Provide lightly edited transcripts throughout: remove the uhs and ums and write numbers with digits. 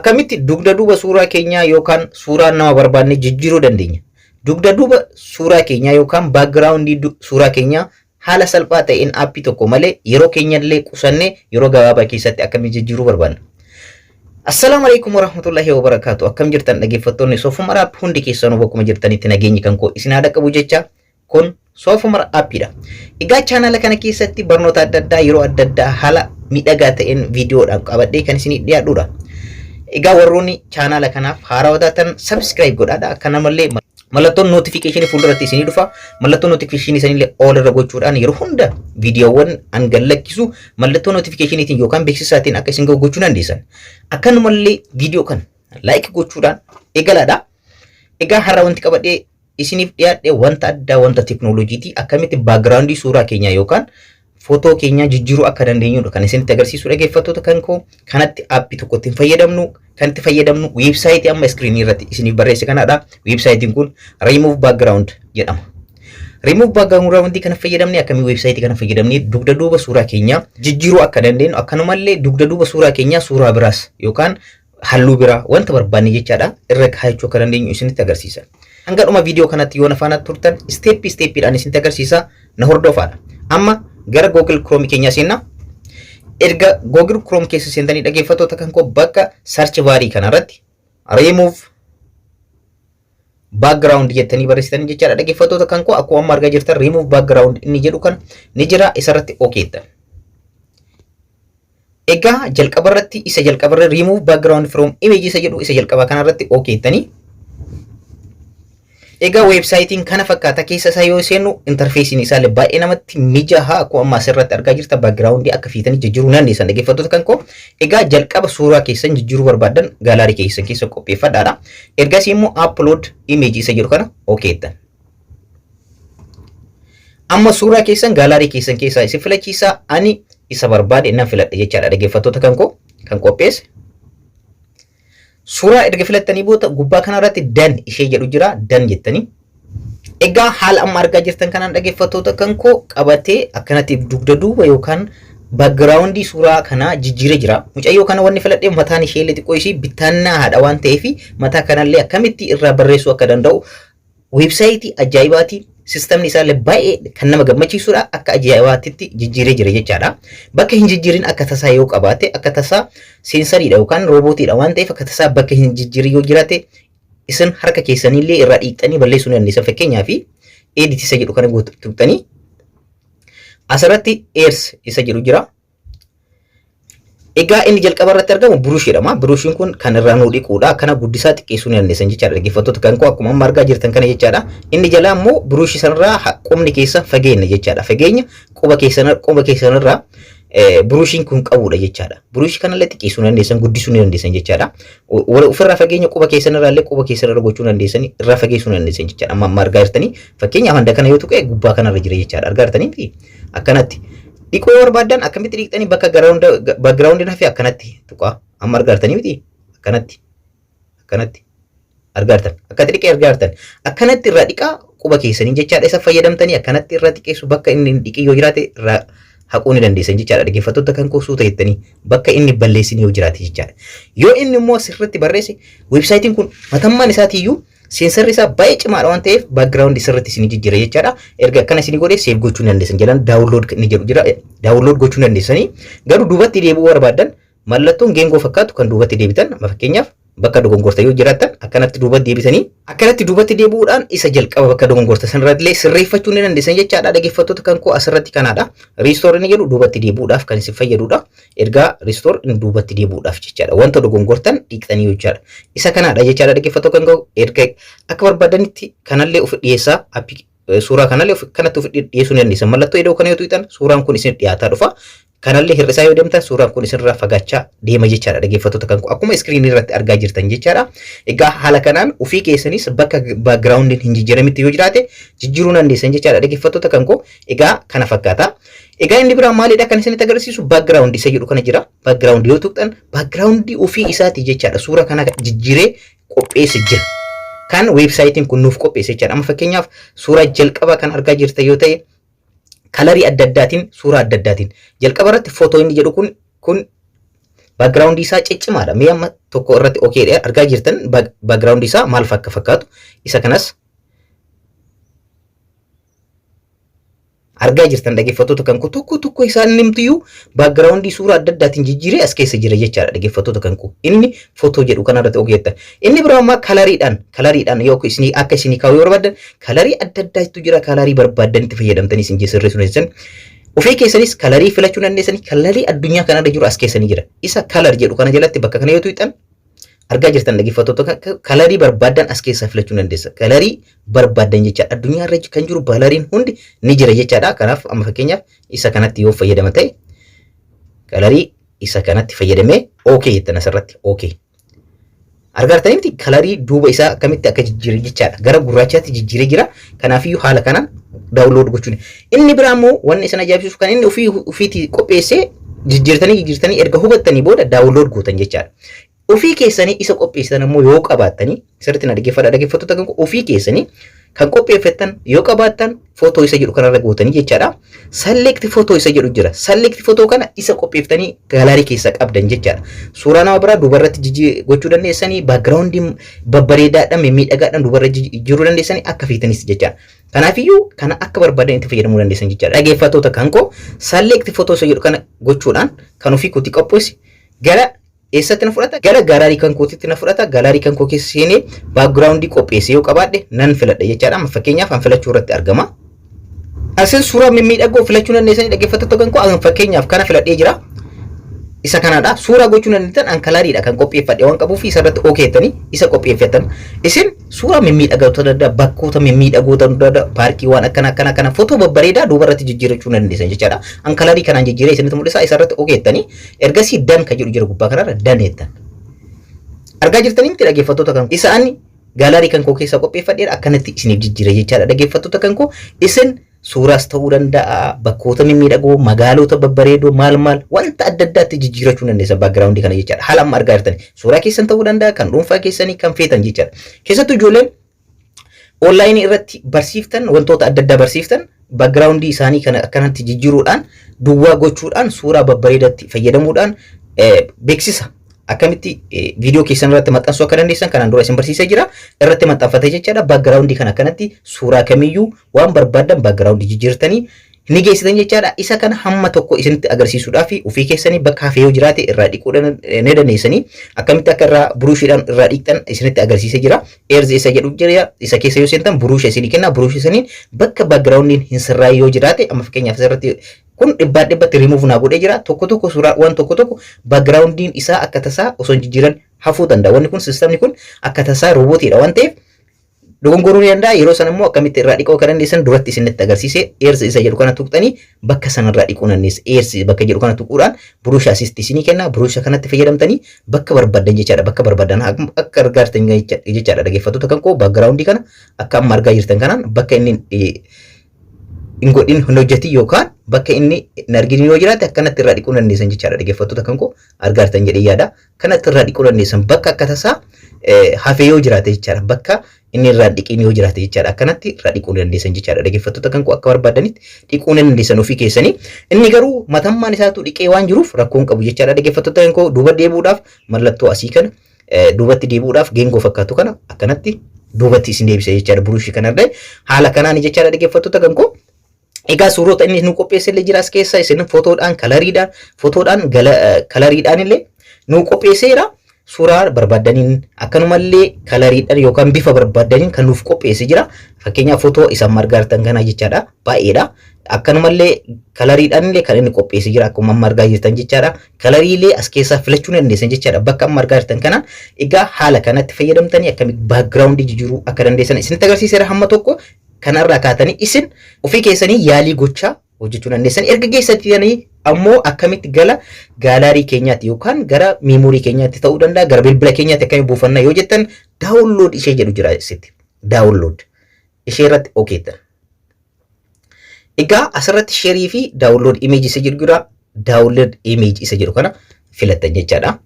akkamitti dugda duuba suuraa keenyaa yookaan suuraa nama barbaanne jijjiiruu dandeenya? Dugda duuba suuraa keenyaa yookaan backgroundii suuraa keenyaa haala salphaa ta'een aappii tokko malee yeroo keenyallee qusannee yeroo gabaabaa keessatti akkamitti jijjiiruu barbaanna? Assalamu alaikum warahmatullahi wabarakatuh. Akkam jirtan dhaggeeffattoonni Soofumar App hundi keessanuu bakkuma jirtanitti nageenyi kan koo isin haadha qabu jecha kun Soofumar Appidha. Egaa chaanala kana keessatti barnoota adda addaa yeroo adda addaa haala miidhagaa ta'een viidiyoodhaan qabadhee kan isin dhiyaadhudha. Egaa warroonni chaanala kanaaf haarawaa taatan subscribe godhaadha. Akkanamallee mallattoon notification fuulduratti isinii dhufa. Mallattoon notification isinillee all irra gochuudhaan yeroo hunda viidiyoowwan an gallakkisu mallattoo notificationitiin yookaan beeksisaatiin akka isin gochuu dandeessan. Akkanumallee viidiyoo kan like gochuudhaan eegalaadha. Egaa har'a wanti qabadhee isiniif dhiyaadhe wanta addaa wanta teknooloojiitii akkamitti backgroundii suuraa keenyaa yookaan footoo keenyaa jijjiiruu akka dandeenyudha kan isinitti agarsiisu dhaggeeffattoota kan koo. Kanatti aappii tokkotti fayyadamnu kan itti fayyadamnu weebsaayitii amma iskiriinii irratti isiniif barreesse kanadha. Weebsaayitiin kun remove background jedhama. Remove background kana fayyadamne akkamii weebsaayitii kana fayyadamne dugda duuba suuraa keenyaa jijjiiruu akka dandeenyu akkanumallee dugda duuba suuraa keenyaa suuraa biraas yookaan halluu biraa wanta barbaanne jechaadha irra kaa'achuu akka dandeenyu isinitti agarsiisa. Hanga dhuma viidiyoo kanatti yoo na faana turtan steppiidhaan isinitti agarsiisa na hordofaadha. Amma gara Google Chrome keenya seenna. Erga Google Chrome keessa seentanii dhaggeeffattoota kan koo bakka search bar kanarratti remove background jettanii barreessitanii jechaadha dhaggeeffattoota kan koo. Akkuma amma argaa jirtan remove background inni jedhu kan ni jira isarratti okeetta. Egaa jalqabarratti isa jalqabarra remove background from image isa jedhu isa jalqabaa kanarratti okeettanii. Egaa weebsaayitiin kana fakkaata keessa isaa yoo seennu interfeesiin isaa baay'ee namatti mijaa'aa akkuma amma asirratti argaa jirta backgroundii akka fiitanii jijjiiruu dandeessan dhaggeeffattoota kan koo. Egaa jalqaba suuraa keessan jijjiiruu barbaadan gaalaarii keessan keessa qopheeffadhaadha. Ergasii immoo upload image isa jedhu kana okeettan. Amma suuraa keessan gaalaarii keessan keessaa isin filachiisa ani isa barbaade nan filadha jechaadha dhaggeeffattoota kan koo kan qopheesse. Suuraa erga filattanii booda gubbaa kanarratti dan ishee jedhu jira dan jettanii. Egaa haala amma argaa jirtan kanaan dhaggeeffattoota kan koo qabatee akkanatti dugda duuba yookaan backgroundii suuraa kanaa jijjiiree jira. Mucayyoo kana wanni filadhee mataan ishee illee xiqqoo ishii bitannaa haadha waan ta'eef mataa kanallee akkamitti irraa barreessuu akka danda'u weebsaayitii ajaa'ibaati. Sistemni isaallee baay'ee kan nama gammachiisudha akka ajaa'ibaatitti jijjiiree jira jechaadha. Bakka hin jijjiirin akka tasaa yoo qabaate akka tasaa seensariidha yookaan roobootiidha waan ta'eef akka tasaa bakka hin jijjiirin yoo jiraate isin harka keessanillee irraa dhiiqxanii balleessuu dandeessan. Fakkeenyaaf edit isa jedhu kana tuqxanii asirratti airs isa jedhu jira. Egaa inni jalqaba irratti argamu buruushii jedhama. Buruushiin kun kan irraa nuu dhiquudha. Kana guddisaa xiqqeessuu ni dandeessan jechaadha dhaggeeffattoota kan koo akkuma amma argaa jirtan kana jechaadha. Inni jalaa immoo buruushii sanarraa qubni keessa fageenya jechaadha. Fageenya quba keessanirraa buruushiin kun qabudha jechaadha. Buruushii kanallee xiqqeessuu ni dandeessan guddisuu ni dandeessan jechaadha. Ofirraa fageenya quba keessanirraa illee quba keessanirra gochuu ni dandeessan irraa fageessuu ni dandeessan jechaadha. Amma argaa jirtanii fakkeenyaaf handa kana yoo tuqe gubbaa kanarra jira jechaadha. Argaa jirtanii akkanatti. Dhiquu yoo barbaadan akkamitti dhiqxanii bakka background fi akkanatti tuqaa amma argaa jirtanii miti akkanatti argaa jirtan akkatti dhiqee argaa jirtan akkanatti irraa dhiqaa quba keessanii jechaadha. Isa fayyadamtanii akkanatti irraa xiqqeessu bakka inni dhiqii yoo jiraate irraa haquu ni dandeessan jechaadha dhaggeeffattoota kan koo suuta jettanii bakka inni balleessin yoo jiraate jechaadha. Yoo inni immoo asirratti barreesse weebsaayitiin kun matammaan isaatiiyyuu seensarri isaa baay'ee cimaadha waan ta'eef background isarratti isin jijjiira jechaadha. Erga akkana isin godhee save gochuu ni dandeessan jedhan download ni jedhu jira download gochuu ni dandeessanii. Garuu duubatti deebi'uu barbaadan mallattoon geengoo fakkaatu kan duubatti deebitan fakkeenyaaf bakka dogongorta yoo jiraatan akkanatti duubatti deebisanii akkanatti duubatti deebi'uudhaan isa jalqaba bakka dogongorta sanarratti sirreeffachuu ni dandeessan jechaadha dhaggeeffattoota kan koo. Asirratti kanaadha restore ni jedhu duubatti deebi'uudhaaf kan isin fayyadudha. Ergaa restore inni duubatti deebi'uudhaaf jechaadha wanta dogongortan dhiiqxanii jechaadha. Isa kanaadha jechaadha dhaggeeffattoota kan koo. Erga akka barbaadanitti kanallee of dhiyeessaa suuraa kanallee kanatti of dhiyeessuu ni dandeessan. Mallattoo iddoo kana yoo tuqxan suuraan kun isin dhiyaataa dhufa. Kanallee hir'isaa yoo deemtan suuraan kun isinirraa fagaachaa deema jechaadha dhaggeeffattoota kan koo akkuma iskiriinii irratti argaa jirtan jechaadha. Egaa haala kanaan ofii keessanis bakka backgroundiin hin jijjiiramitti yoo jiraate jijjiiruu dandeessan jechaadha dhaggeeffattoota kan koo. Egaa kana fakkaata. Egaa inni biraa maalidha kan isinitti agarsiisu background isa jedhu kana jira. Background yoo tuqxan backgroundii ofii isaati jechaadha. Suura kana jijjiiree qopheesse jira. Kan weebsaayitiin kun nuuf qopheesse jechaadha. Amma fakkeenyaaf suuraa jalqabaa kan argaa jirtan yoo ta'e kalarii adda addaatiin suuraa adda addaatiin jalqaba irratti footoo inni jedhu kun background isaa ciccimaadha. Mee amma tokko irratti okay argaa jirtan background isaa maal fakkaatu isa kanas argaa jirtan dhaggeeffattoota kan koo tokko isaan nimtiyyuu backgroundii suuraa adda addaatiin jijjiiree as keessa jira jechaadha dhaggeeffattoota kan koo. Inni footoo jedhu kanarratti ogeetta. Inni biraa ammaa kalariidhaan yoo isinii akka isinii kaa'u yoo barbaadan kalarii adda addaatu jira. Kalarii barbaaddan itti fayyadamtanii isin sirreessuu dandeessan. Ofii keessanis kalarii filachuu dandeessanii kalarii addunyaa kanarra jiru as keessanii jira. Isa kalar jedhu kana jalatti bakka kana yoo tuqxan argaa jirtan dhaggeeffattoota kalarii barbaadan as keessaa filachuu dandeessa. Kalarii barbaadan jechaadha. Addunyaa irra kan jiru kalariin hundi ni jira jechaadha. Kanaaf amma fakkeenyaaf isa kanatti yoo fayyadama ta'e kalarii isa kanatti fayyadamee okay jettan asirratti okay. Argaatanitti kalarii duuba isaa akkamitti akka jijjiire jechaadha. Gara gurraachaatti jijjiiree jira. Kanaafiyyuu haala kanaan daawunlood gochuun. Inni biraa immoo wanni isin ajaa'ibsiisu kan inni ofiitii qopheessee jijjiirtanii erga hubattanii booda daawunlood gootan jechaadha. Ofii keessanii isa qopheessitan immoo yoo qabaattanii sirriitti na dhaggeeffattoota kan ofii keessanii kan qopheeffatan yoo qabaattan footoo isa jedhu kanarra gootanii jechaadha. Select footoo isa jedhu jira. Select footoo kana isa qopheeffatanii gaalaarii keessa qabdan jechaadha. Suuraa nama biraa dubarratti gochuu dandeessanii backgroundii babbareedaadhaan miidhagaadhaan dubarra jiruu dandeessanii akka feetanis jechaadha. Kanaafiyyuu kana akka barbaadan itti fayyadamuu dandeessan jechaadha. Dhaggeeffattoota kan koo select footoo isa jedhu kana gochuudhaan kan ofii kutti qopheessi gara eessatti na fudhata gara gaalaarii kan kootitti na fudhata. Gaalaarii kan koo keessa seenee backgroundii qopheesse yoo qabaadhe nan filadha jechaadha. Fakkeenyaaf an filachuu irratti argama. Asin suuraa mimmiidhagoo filachuu dandeessanii dhaggeeffattoota kan koo fakkeenyaaf kana filadhee jira. Isa kanadha. Suuraa gochuu dandeessan an kalariidha kan qopheeffadhe waan qabuuf isa irratti okay jettanii isa qopheeffatan. Isin suuraa mimmiidhagoota adda bakkoota mimmiidhagoota adda paarkii waan akkana footoo babbareedaa duubarratti jijjiirachuu dandeessan jechaadha. An kalarii kanaan jijjiiree isinitti mul'isa isa irratti okay jettanii ergasii dan kan jedhu jira gubbaa kanarra dan jettan. Argaa jirtanii miti dhaggeeffattoota kan isaan gaalaarii kan koo keessa qopheeffadheedha akkanatti isiniif jijjiire jechaadha. Dhaggeeffattoota kan koo isin suuraas ta'uu danda'a bakkoota mimmiidhagoo magaalota babbareedoo maal wanta adda addaatti jijjiirachuu dandeessa backgroundii kana jechaadha. Haala amma argaa jirtanii suuraa keessan ta'uu danda'a kan dhuunfaa keessanii kan feetan jechaadha. Keessattuu ijoolleen online irratti barsiiftan wantoota adda addaa barsiiftan backgroundii isaanii kana akkanatti jijjiiruudhaan duwwaa gochuudhaan suuraa babbareedatti fayyadamuudhaan beeksisa akkamitti viidiyoo keessan irratti maxxansuu akka dandeessan kanaan dura isin barsiisee jira. Irratti maxxanfatee jechaadha. Backgroundii kana akkanatti suuraa kamiyyuu waan barbaadan backgroundii jijjiirtanii ni geessitan jechaadha. Isa kana hamma tokko isinitti agarsiisuudhaaf ofii keessanii bakka hafee yoo jiraate irraa dhiquudhaan ni dandeessanii akkamitti akka irraa buruushiidhaan irraa dhiqxan isinitti agarsiisee jira. Eerzi isa jedhu jira. Isa keessa yoo seentan buruusha isinii kenna. Buruusha saniin bakka backgroundiin hin sirraa yoo jiraate amma fakkeenyaaf asirratti kun dhibbatti remove naa godhee jira. Tokko suuraa waan tokko backgroundiin isaa akka tasaa osoo hin jijjiiran hafuu danda'a. Wanni kun sistemni kun akka tasaa roobootiidha waan ta'eef dogongoruu ni danda'a. Yeroo san immoo akkamitti irraa dhiquu akka dandeessan duratti isinitti agarsiisee eersi isa jedhu kana tuqxanii bakka sanarraa dhiquu dandeessa. Eersi bakka jedhu kana tuquudhaan buruusha asitti isinii kenna. Buruusha kanatti fayyadamtanii bakka barbaadan jechaadha. Bakka barbaadan akka argaa jirtan jechaadha. Dhaggeeffattoota kan koo backgroundii kana akka amma argaa jirtan kanaan bakka inni hin godhin hin hojjetin yookaan bakka inni hin argin yoo jiraate akkanatti irraa dhiquu dandeessan jechaadha. Dhaggeeffattoota kan koo argaa jirtan jedhee yaada. Kanatti irraa dhiquu dandeessan bakka akka tasaa hafee yoo jiraate jechaadha. Bakka inni irraa dhiqiin yoo jiraate jechaadha. Akkanatti irraa dhiquu dandeessan jechaadha. Dhaggeeffattoota kan koo akka barbaadanitti dhiquu dandeessan ofii keessanii. Inni garuu matammaan isaatu dhiqee waan jiruuf rakkoon qabu jechaadha. Dhaggeeffattoota kan koo duuba deebuudhaaf mallattoo asii kana duubatti deebuudhaaf geengoo fakkaatu kana akkanatti duubatti isin deebisa jechaadha. Buruushii kanarra haala kanaan jechaadha. Dhaggeeffattoota kan koo egaa suurota inni nu qopheessellee jira as keessa isin footoodhaan kalariidhaan illee nu qopheesseera. Suuraa barbaadaniin akkanumallee kalariidhaan yookaan bifa barbaadaniin kan nuuf qopheesse jira. Fakkeenyaaf footoo isaan margaa jirtan kana jechaadha. Baay'eedha. Akkanumallee kalariidhaan illee kan inni qopheesse jira akkuma amma argaa jirtan jechaadha. Kalariilee as keessaa filachuu dandeessan jechaadha. Bakka amma argaa jirtan kanaan egaa haala kanatti fayyadamtanii akkamitti backgroundii jijjiiruu akka dandeessan isinitti agarsiiseera hamma tokko. Kanarraa kaatanii isin ofii keessanii yaalii gochaa hojjechuu dandeessan. Erga geessatanii ammoo akkamitti gara gaalaarii keenyaatti yookaan gara meemoorii keenyaatti ta'uu danda'a. Gara bilbila keenyaatti akkamitti buufanna yoo jettan daawunlood ishee jedhu jira isitti. Daawunlood ishee irratti okeetta. Egaa asirratti sheerii fi daawunlood imeejii isa jedhu jira. Daawunlood imeejii isa jedhu kana filattan jechaadha.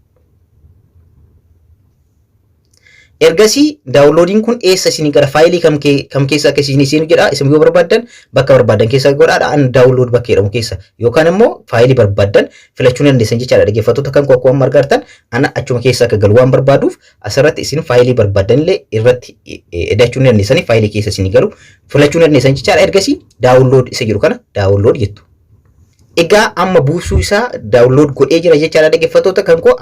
Ergasii daawunloodiin kun eessa isin gara faayilii kam keessa akka isin jedha isin yoo barbaadan bakka barbaadan keessa godhaadha an daawunlood bakka jedhamu keessa yookaan immoo faayilii barbaadan filachuu dandeessan jechaadha dhaggeeffattoota kan koo akkuma argitan ana achuma keessa akka galu waan barbaaduuf asirratti isin faayilii barbaadan illee irratti edachuu dandeessan faayilii keessa isin galu filachuu dandeessan jechaadha ergasii daawunlood isa jedhu kana daawunlood jettu. Egaa amma buusuu isaa daawunlood godhee jira jechaadha dhaggeeffattoota kan koo.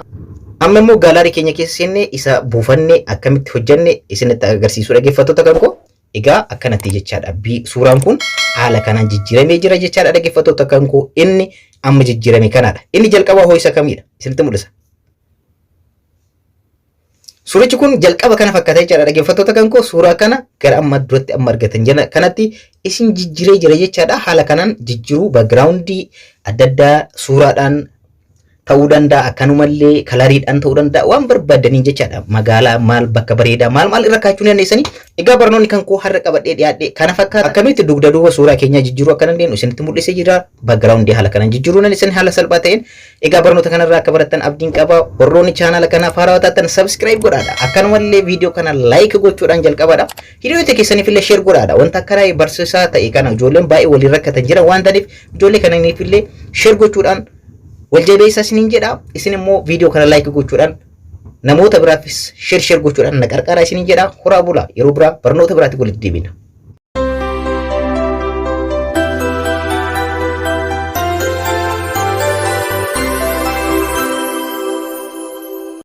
Amma immoo gaalaarii keenya keessa seenne isa buufanne akkamitti hojjanne isinitti agarsiisuu dhaggeeffattoota kan koo. Egaa akkanatti jechaadha. Suuraan kun haala kanaan jijjiiramee jira jechaadha dhaggeeffattoota kan koo. Inni amma jijjiirame kanaadha. Inni jalqaba hoo isa kamidha? Isinitti mul'isa. Suurichi kun jalqaba kana fakkaata jechaadha dhaggeeffattoota kan koo. Suuraa kana gara amma duratti amma argatan jala kanatti isin jijjiiree jira jechaadha. Haala kanaan jijjiiruu backgroundii adda addaa suuraadhaan ta'uu danda'a akkanumallee kalariidhaan ta'uu danda'a waan barbaadaniin jechaadha magaalaa maal bakka bareedaa maal irra kaachuu dandeessanii. Egaa barnoonni kan koo har'a qabadhee dhiyaadhe kana fakkaata akkamitti dugda duuba suuraa keenyaa jijjiiruu akka dandeenyu isinitti mul'isee jira backgroundii haala kanaan jijjiiruu dandeessan haala salphaa ta'een. Egaa barnoota kanarraa akka barattan abdiin qaba warroonni chaanaala kanaaf haarawaa taatan subscribe godhaadha akkanumallee viidiyoo kana like gochuudhaan jalqabaadha hiriyoota keessaniif illee share godhaadha wanta akka barsiisaa ta'e kana ijoolleen baay'ee waliin rakkatan jira waan ta'eef ijoollee kananiif illee share gochuudhaan waljabeessa isiniin jedha isin immoo viidiyoo kana like gochuudhaan namoota biraafis share gochuudhaan na qarqara isiniin jedha horaa bulaa yeroo biraa barnoota biraatti walitti deebina.